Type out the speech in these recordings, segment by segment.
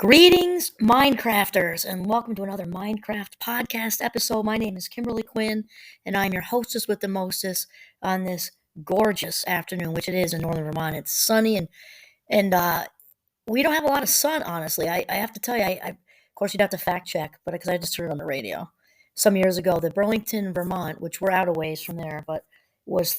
Greetings, Minecrafters, and welcome to another Minecraft podcast episode. My name is Kimberly Quinn, and I'm your hostess with the mostest on this gorgeous afternoon, which it is in northern Vermont. It's sunny, and we don't have a lot of sun, honestly. I have to tell you, of course, you'd have to fact check, but because I just heard it on the radio some years ago that Burlington, Vermont, which we're out a ways from there, but was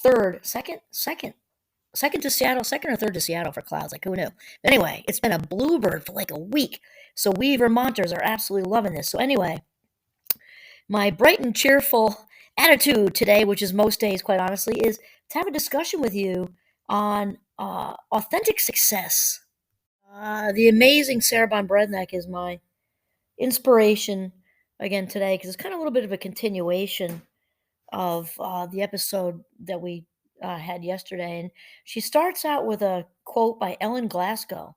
second to Seattle, second or third to Seattle for clouds. Like, who knew? Anyway, it's been a bluebird for like a week. So we Vermonters are absolutely loving this. So anyway, my bright and cheerful attitude today, which is most days, quite honestly, is to have a discussion with you on authentic success. The amazing Sarah Von Brednek is my inspiration again today because it's kind of a little bit of a continuation of the episode that we had yesterday. And she starts out with a quote by Ellen Glasgow,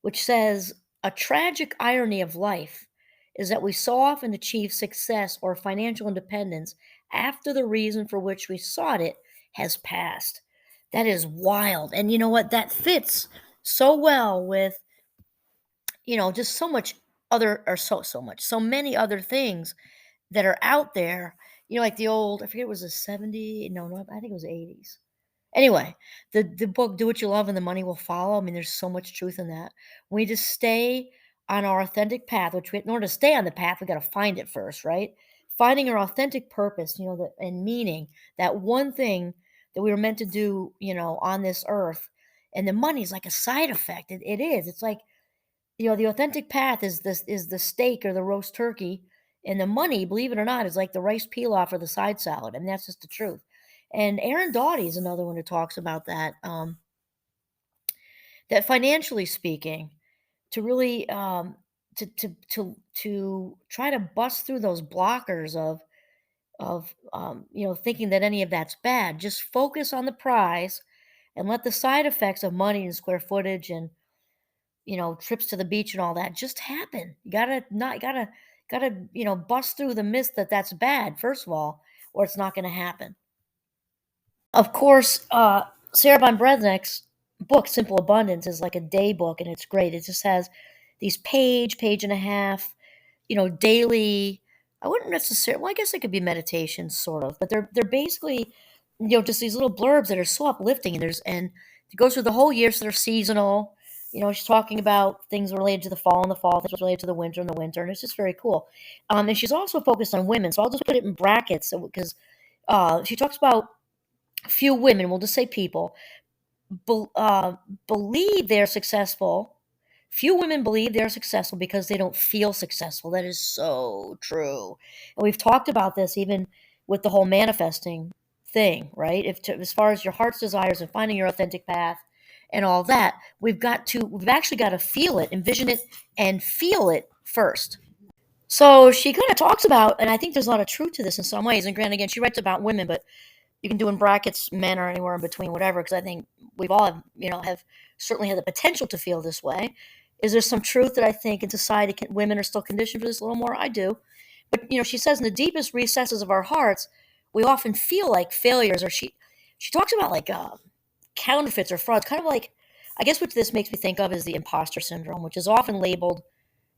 which says, "A tragic irony of life is that we so often achieve success or financial independence after the reason for which we sought it has passed." That is wild. And you know what? That fits so well with, just so much other, or so many other things that are out there, like the old, I forget, it was a 70, no, I think it was 80s. Anyway, the book Do What You Love and the Money Will Follow. I mean, there's so much truth in that. We just stay on our authentic path, in order to stay on the path, we got to find it first, right? Finding our authentic purpose, and meaning, that one thing that we were meant to do, on this earth. And the money is like a side effect. It is. It's like, the authentic path is the steak or the roast turkey, and the money, believe it or not, is like the rice pilaf or the side salad. I mean, that's just the truth. And Aaron Doughty is another one who talks about that. That financially speaking, to really to try to bust through those blockers of thinking that any of that's bad. Just focus on the prize, and let the side effects of money and square footage and trips to the beach and all that just happen. You gotta not gotta bust through the myth that that's bad first of all, or it's not going to happen. Of course, Sarah Von Brednek's book Simple Abundance is like a day book, and it's great. It just has these page and a half, daily. I wouldn't necessarily. Well, I guess it could be meditation, sort of, but they're basically, just these little blurbs that are so uplifting, and it goes through the whole year, so they're seasonal. She's talking about things related to the fall and the fall, things related to the winter and the winter, and it's just very cool. And she's also focused on women, so I'll just put it in brackets because she talks about few women, we'll just say people, believe they're successful. Few women believe they're successful because they don't feel successful. That is so true. And we've talked about this even with the whole manifesting thing, right? As far as your heart's desires and finding your authentic path and all that, we've actually got to feel it, envision it, and feel it first. So she kind of talks about, and I think there's a lot of truth to this in some ways. And granted, again, she writes about women, but you can do in brackets men or anywhere in between, whatever, because I think we've all have certainly had the potential to feel this way. Is there some truth that I think in society women are still conditioned for this a little more? I do. But she says in the deepest recesses of our hearts, we often feel like failures, or she talks about like counterfeits or frauds, kind of like, I guess what this makes me think of is the imposter syndrome, which is often labeled,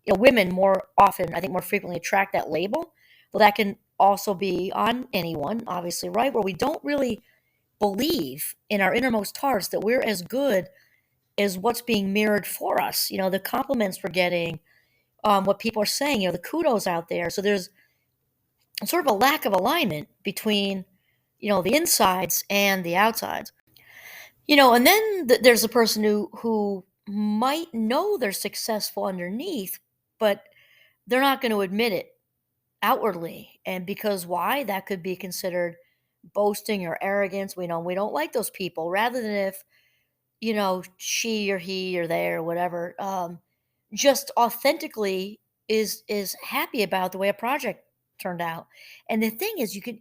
women more often, I think more frequently attract that label. Well, that can also be on anyone, obviously, right? Where we don't really believe in our innermost hearts that we're as good as what's being mirrored for us. The compliments we're getting, what people are saying, the kudos out there. So there's sort of a lack of alignment between, the insides and the outsides. And then there's a person who might know they're successful underneath, but they're not going to admit it outwardly. And because why? That could be considered boasting or arrogance. We don't like those people, rather than if, she or he or they or whatever, just authentically is happy about the way a project turned out. And the thing is, you could,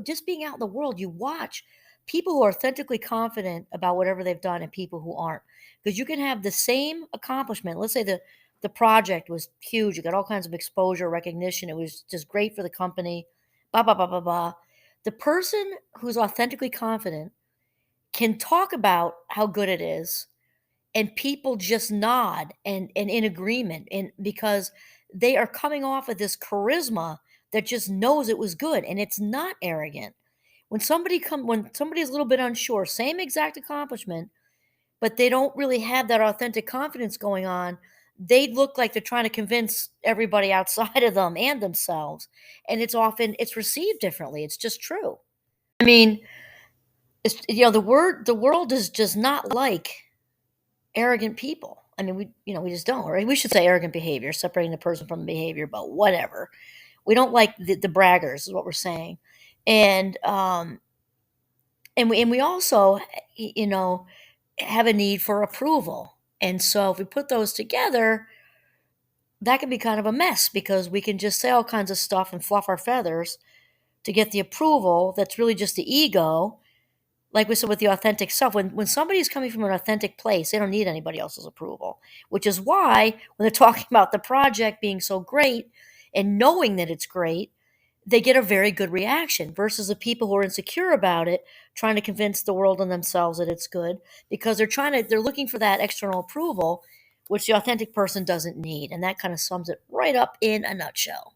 just being out in the world, you watch people who are authentically confident about whatever they've done and people who aren't. Because you can have the same accomplishment. Let's say the project was huge. You got all kinds of exposure, recognition. It was just great for the company, blah, blah, blah, blah, blah. The person who's authentically confident can talk about how good it is and people just nod and in agreement, and because they are coming off of this charisma that just knows it was good, and it's not arrogant. When somebody's a little bit unsure, same exact accomplishment, but they don't really have that authentic confidence going on, they look like they're trying to convince everybody outside of them and themselves, and it's received differently, it's just true. I mean, the world is just not like arrogant people. I mean, we just don't, right? We should say arrogant behavior, separating the person from the behavior, but whatever. We don't like the braggers, is what we're saying. And we also, you know, have a need for approval. And so if we put those together, that can be kind of a mess because we can just say all kinds of stuff and fluff our feathers to get the approval that's really just the ego. Like we said with the authentic self, when somebody's coming from an authentic place, they don't need anybody else's approval, which is why when they're talking about the project being so great and knowing that it's great, they get a very good reaction versus the people who are insecure about it, trying to convince the world and themselves that it's good because they're looking for that external approval, which the authentic person doesn't need. And that kind of sums it right up in a nutshell.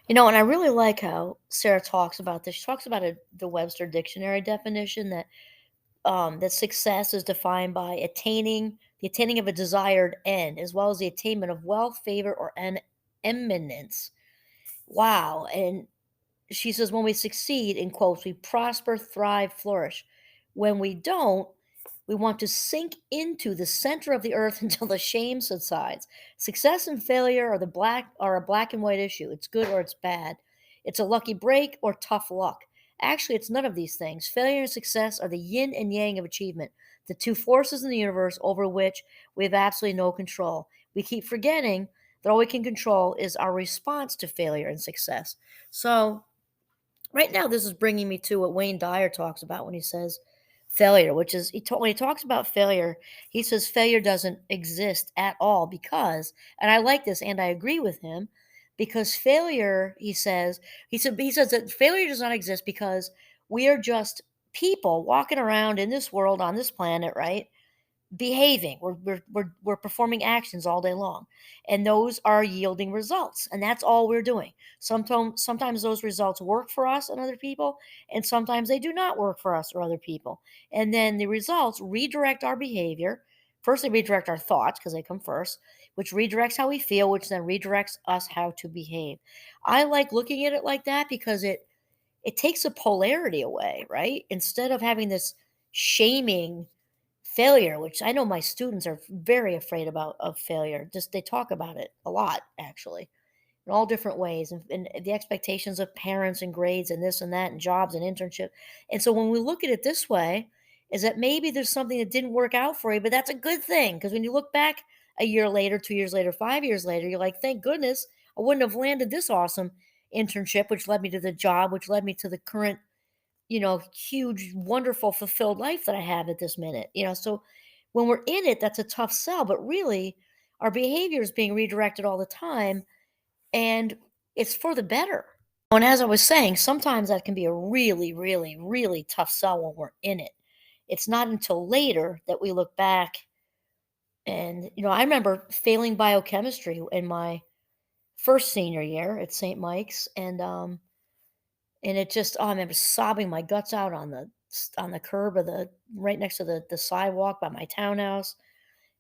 And I really like how Sarah talks about this. She talks about the Webster Dictionary definition that success is defined by the attaining of a desired end, as well as the attainment of wealth, favor, or an eminence. Wow! And she says, when we succeed, in quotes, we prosper, thrive, flourish. When we don't, we want to sink into the center of the earth until the shame subsides. Success and failure are a black and white issue. It's good or it's bad. It's a lucky break or tough luck. Actually, it's none of these things. Failure and success are the yin and yang of achievement, the two forces in the universe over which we have absolutely no control. We keep forgetting that all we can control is our response to failure and success. So, right now, this is bringing me to what Wayne Dyer talks about when he says failure, which is when he talks about failure, he says failure doesn't exist at all because, and I like this and I agree with him, because failure, he says that failure does not exist because we are just people walking around in this world on this planet, right? Behaving. We're performing actions all day long, and those are yielding results, and that's all we're doing. Sometimes those results work for us and other people, and sometimes they do not work for us or other people. And then the results redirect our behavior. First, they redirect our thoughts because they come first, which redirects how we feel, which then redirects us how to behave. I like looking at it like that because it takes a polarity away, right? Instead of having this shaming failure, which I know my students are very afraid about of failure. Just they talk about it a lot, actually, in all different ways, and the expectations of parents and grades and this and that and jobs and internship. And so when we look at it this way, is that maybe there's something that didn't work out for you, but that's a good thing because when you look back a year later, 2 years later, 5 years later, you're like, thank goodness I wouldn't have landed this awesome internship, which led me to the job, which led me to the current huge, wonderful, fulfilled life that I have at this minute. So when we're in it, that's a tough sell, but really our behavior is being redirected all the time and it's for the better. And as I was saying, sometimes that can be a really, really, really tough sell when we're in it. It's not until later that we look back and, I remember failing biochemistry in my first senior year at St. Mike's and it just I remember sobbing my guts out on the curb of the right next to the sidewalk by my townhouse,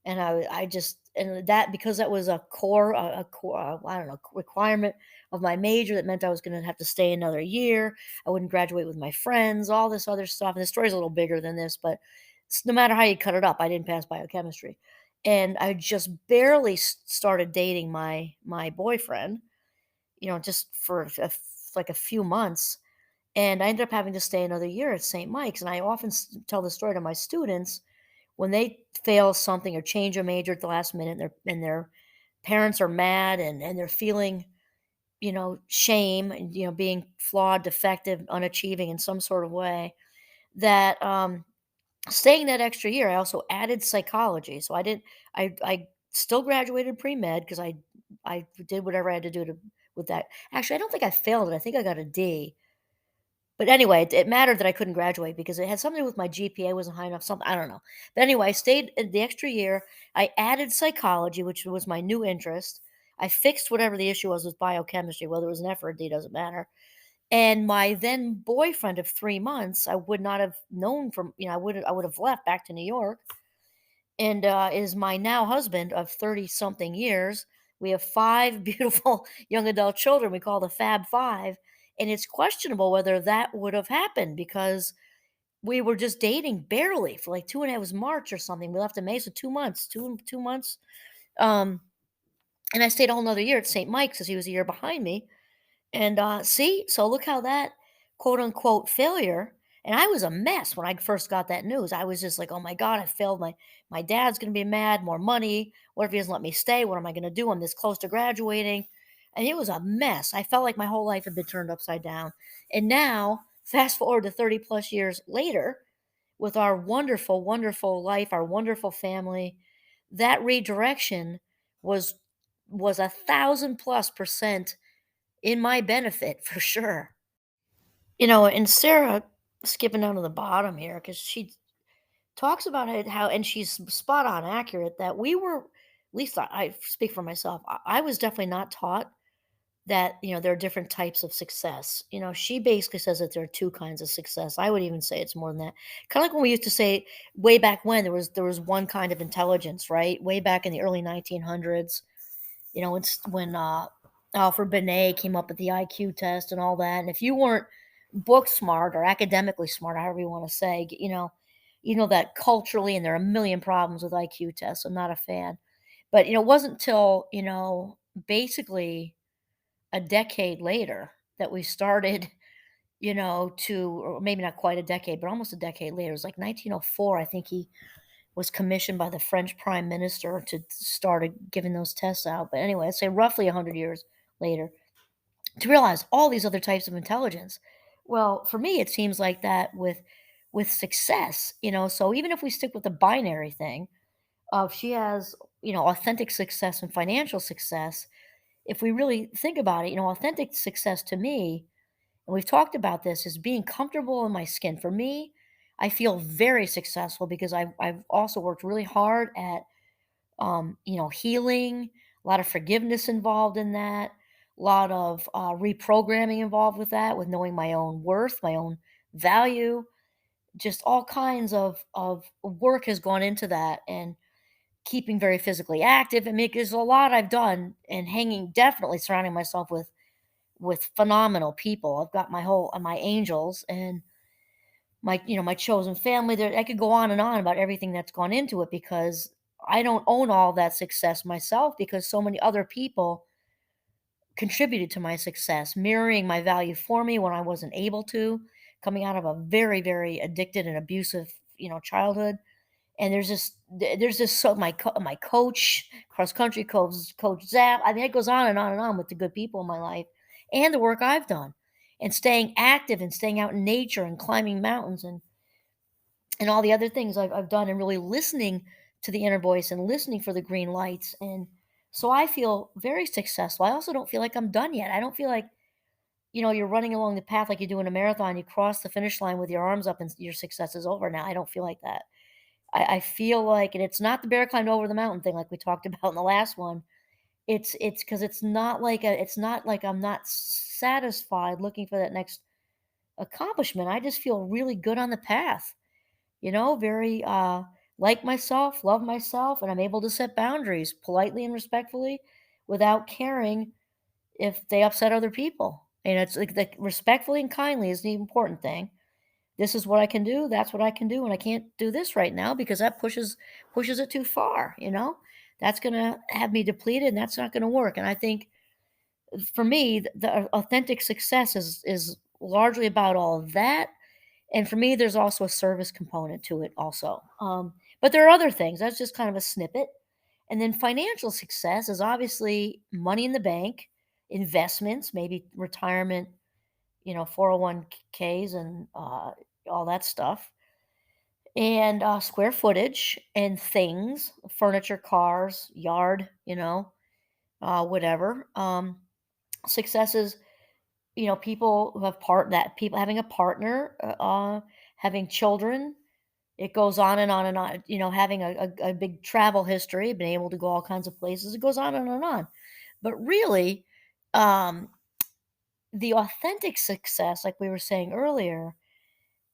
and I just and that because that was a core I don't know requirement of my major that meant I was going to have to stay another year. I wouldn't graduate with my friends, all this other stuff. And the story's a little bigger than this, but no matter how you cut it up, I didn't pass biochemistry, and I just barely started dating my boyfriend. Just for like a few months, and I ended up having to stay another year at St. Mike's. And I often tell the story to my students when they fail something or change a major at the last minute, and their parents are mad and they're feeling, shame and being flawed, defective, unachieving in some sort of way. That staying that extra year, I also added psychology. So I did. I still graduated pre med because I did whatever I had to do to with that. Actually, I don't think I failed it. I think I got a D, But anyway, it mattered that I couldn't graduate because it had something to do with my GPA wasn't high enough, something I don't know. But anyway, I stayed the extra year. I added psychology, which was my new interest. I fixed whatever the issue was with biochemistry, whether it was an F or a D, doesn't matter. And my then boyfriend of 3 months, I would not have known from, I would have left back to New York, and is my now husband of 30 something years. We have 5 beautiful young adult children we call the Fab 5, and it's questionable whether that would have happened because we were just dating barely for like 2 and a half, it was March or something. We left in May, so 2 months, 2 months. Um, and I stayed a whole 'nother year at St. Mike's because he was a year behind me. And, see, so look how that quote unquote failure, and I was a mess when I first got that news. I was just like, "Oh my god, I failed. My dad's gonna be mad, more money. What if he doesn't let me stay? What am I gonna do? I'm this close to graduating." And it was a mess. I felt like my whole life had been turned upside down. And now, fast forward to 30 plus years later, with our wonderful, wonderful life, our wonderful family, that redirection was was 1,000+% in my benefit for sure. And Sarah, skipping down to the bottom here, because she talks about it how, and she's spot on accurate, that we were, at least I speak for myself, I was definitely not taught that, there are different types of success. She basically says that there are two kinds of success. I would even say it's more than that. Kind of like when we used to say way back when there was one kind of intelligence, right? Way back in the early 1900s, it's when Alfred Binet came up with the IQ test and all that. And if you weren't book smart or academically smart, however you want to say, that culturally, and there are a million problems with IQ tests. I'm not a fan. But it wasn't till basically a decade later that we started, or maybe not quite a decade, but almost a decade later. It was like 1904. I think he was commissioned by the French prime minister to start giving those tests out. But anyway, I'd say roughly 100 years later, to realize all these other types of intelligence. Well, for me, it seems like that with success, so even if we stick with the binary thing of she has, authentic success and financial success, if we really think about it, authentic success to me, and we've talked about this, is being comfortable in my skin. For me, I feel very successful because I've also worked really hard at healing, a lot of forgiveness involved in that, a lot of reprogramming involved with that, with knowing my own worth, my own value, just all kinds of work has gone into that, and keeping very physically active. I mean, there's a lot I've done, and hanging, definitely surrounding myself with phenomenal people. I've got my angels and my chosen family. There, I could go on and on about everything that's gone into it because I don't own all that success myself because so many other people contributed to my success, mirroring my value for me when I wasn't able to, coming out of a very, very addicted and abusive, childhood. And there's just so my coach, cross country coach Zap. I mean, it goes on and on and on with the good people in my life and the work I've done, and staying active and staying out in nature and climbing mountains and all the other things I've done, and really listening to the inner voice and listening for the green lights. And so I feel very successful. I also don't feel like I'm done yet. I don't feel like, you're running along the path like you do in a marathon. You cross the finish line with your arms up and your success is over. Now, I don't feel like that. I feel like, and it's not the bear climbed over the mountain thing like we talked about in the last one. It's because it's not like I'm not satisfied looking for that next accomplishment. I just feel really good on the path, very like myself, love myself, and I'm able to set boundaries politely and respectfully without caring if they upset other people. And it's like respectfully and kindly is the important thing. This is what I can do, that's what I can do, and I can't do this right now because that pushes it too far. That's gonna have me depleted, and that's not gonna work. And I think for me, the authentic success is largely about all of that. And for me, there's also a service component to it also. But there are other things. That's just kind of a snippet. And then financial success is obviously money in the bank, investments, maybe retirement, 401ks and all that stuff, and square footage and things, furniture, cars, yard, whatever. Successes people who have people having a partner, having children. It goes on and on and on. Having a big travel history, being able to go all kinds of places. It goes on and on and on. But really, um, the authentic success, like we were saying earlier,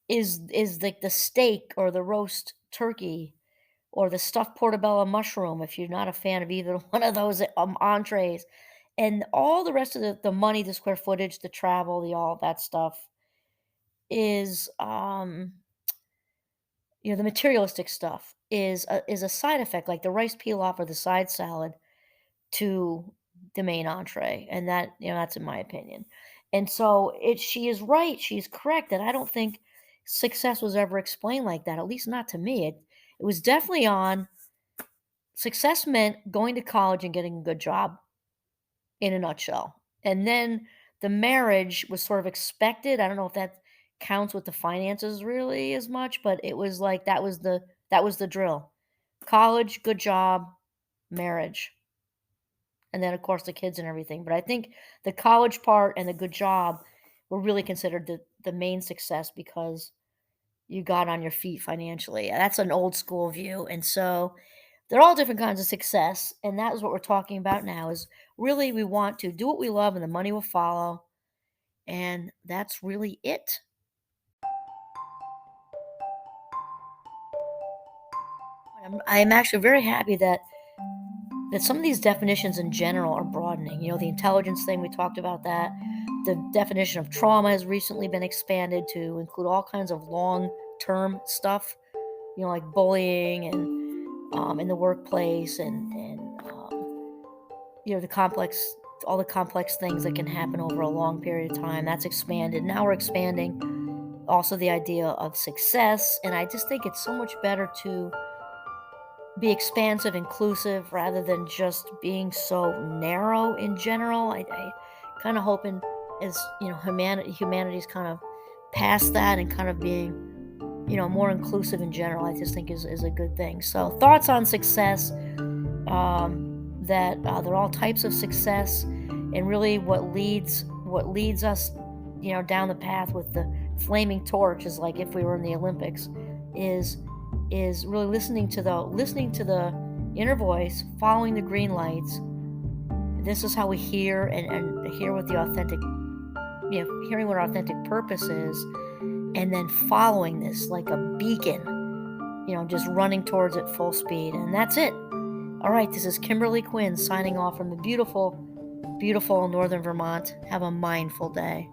is like the steak or the roast turkey or the stuffed portobello mushroom. If you're not a fan of either one of those entrees, and all the rest of the money, the square footage, the travel, the all that stuff is the materialistic stuff is a side effect, like the rice pilaf or the side salad to the main entree, and that's in my opinion. And so she is right, she's correct that I don't think success was ever explained like that, at least not to me. It was definitely on success meant going to college and getting a good job in a nutshell. And then the marriage was sort of expected. I don't know if that counts with the finances really as much, but it was like that was the drill. College, good job, marriage, and then of course the kids and everything. But I think the college part and the good job were really considered the main success because you got on your feet financially. That's an old school view. And so they're all different kinds of success. And that is what we're talking about now is really we want to do what we love and the money will follow. And that's really it. I'm actually very happy that some of these definitions in general are broadening. The intelligence thing, we talked about that. The definition of trauma has recently been expanded to include all kinds of long term stuff, like bullying and in the workplace and all the complex things that can happen over a long period of time. That's expanded. Now we're expanding also the idea of success. And I just think it's so much better to be expansive, inclusive, rather than just being so narrow in general. I kind of hoping as humanity's kind of past that and kind of being more inclusive in general. I just think is a good thing. So thoughts on success, that there are all types of success, and really what leads us down the path with the flaming torch is like if we were in the Olympics is really listening to the inner voice, following the green lights. This is how we hear and hear what the authentic, hearing what our authentic purpose is, and then following this like a beacon, just running towards it full speed. And that's it. All right, this is Kimberly Quinn signing off from the beautiful, beautiful northern Vermont. Have a mindful day.